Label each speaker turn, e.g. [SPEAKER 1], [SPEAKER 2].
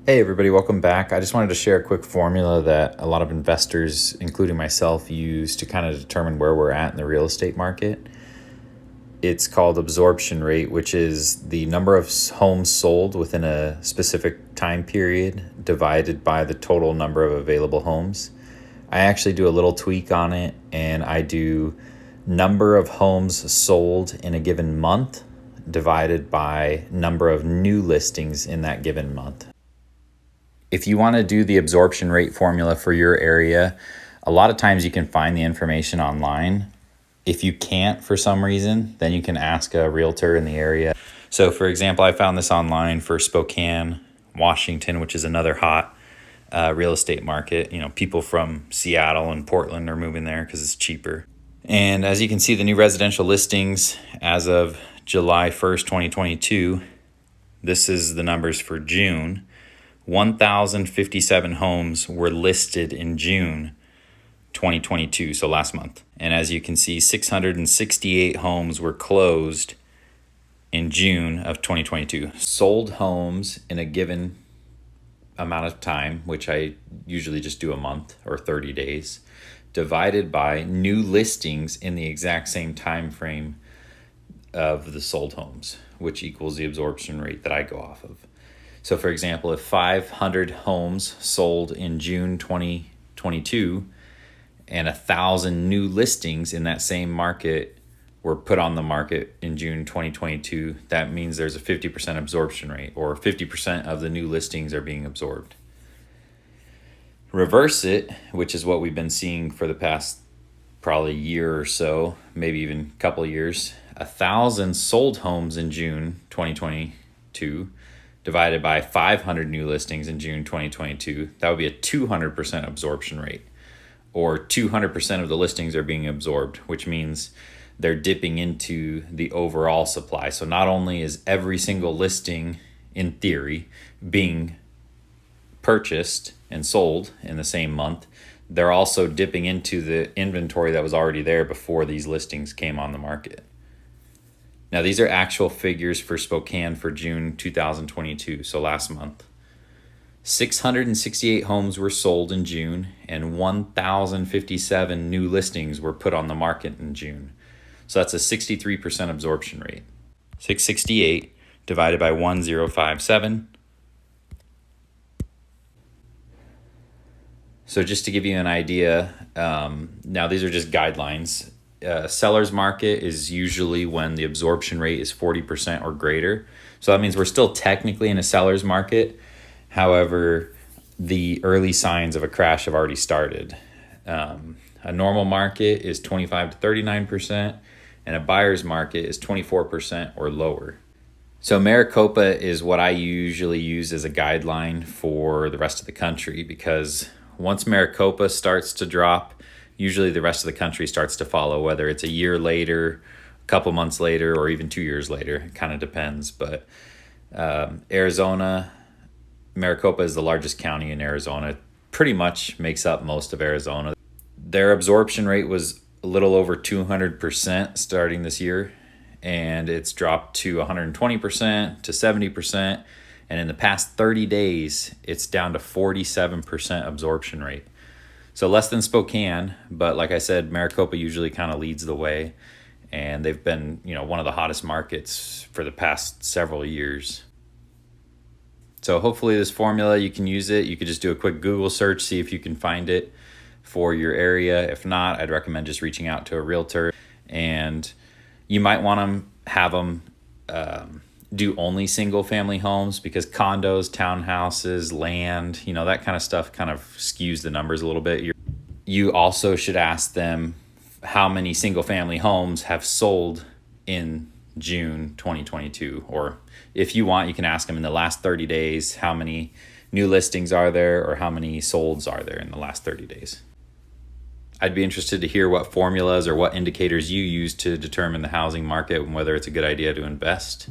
[SPEAKER 1] Hey everybody, welcome back. I just wanted to share a quick formula that a lot of investors, including myself, use to kind of determine where we're at in the real estate market. It's called absorption rate, which is the number of homes sold within a specific time period divided by the total number of available homes. I actually do a little tweak on it, and I do number of homes sold in a given month divided by number of new listings in that given month. If you want to do the absorption rate formula for your area, a lot of times you can find the information online. If you can't for some reason, then you can ask a realtor in the area. So for example, I found this online for Spokane, Washington, which is another hot real estate market. You know, people from Seattle and Portland are moving there because it's cheaper. And as you can see, the new residential listings as of July 1st, 2022, this is the numbers for June. 1,057 homes were listed in June 2022, so last month. And as you can see, 668 homes were closed in June of 2022. Sold homes in a given amount of time, which I usually just do a month or 30 days, divided by new listings in the exact same time frame of the sold homes, which equals the absorption rate that I go off of. So for example, if 500 homes sold in June 2022 and 1,000 new listings in that same market were put on the market in June 2022, that means there's a 50% absorption rate, or 50% of the new listings are being absorbed. Reverse it, which is what we've been seeing for the past probably year or so, maybe even a couple of years. 1,000 sold homes in June 2022 divided by 500 new listings in June 2022, that would be a 200% absorption rate, or 200% of the listings are being absorbed, which means they're dipping into the overall supply. So not only is every single listing, in theory, being purchased and sold in the same month, they're also dipping into the inventory that was already there before these listings came on the market. Now, these are actual figures for Spokane for June 2022, so last month. 668 homes were sold in June, and 1,057 new listings were put on the market in June. So that's a 63% absorption rate. 668 divided by 1,057. So just to give you an idea, now these are just guidelines. Seller's market is usually when the absorption rate is 40% or greater. So that means we're still technically in a seller's market. However, the early signs of a crash have already started. A normal market is 25 to 39%, and a buyer's market is 24% or lower. So Maricopa is what I usually use as a guideline for the rest of the country, because once Maricopa starts to drop, usually the rest of the country starts to follow, whether it's a year later, a couple months later, or even 2 years later. It kind of depends. But Arizona, Maricopa is the largest county in Arizona. It pretty much makes up most of Arizona. Their absorption rate was a little over 200% starting this year, and it's dropped to 120% to 70%. And in the past 30 days, it's down to 47% absorption rate. So less than Spokane, but like I said, Maricopa usually kind of leads the way, and they've been, one of the hottest markets for the past several years. So hopefully this formula, you can use it. You could just do a quick Google search, see if you can find it for your area. If not, I'd recommend just reaching out to a realtor, and you might want to have them do only single family homes, because condos, townhouses, land, that kind of stuff kind of skews the numbers a little bit. You also should ask them how many single family homes have sold in June 2022, or if you want, you can ask them in the last 30 days, how many new listings are there, or how many solds are there in the last 30 days. I'd be interested to hear what formulas or what indicators you use to determine the housing market and whether it's a good idea to invest.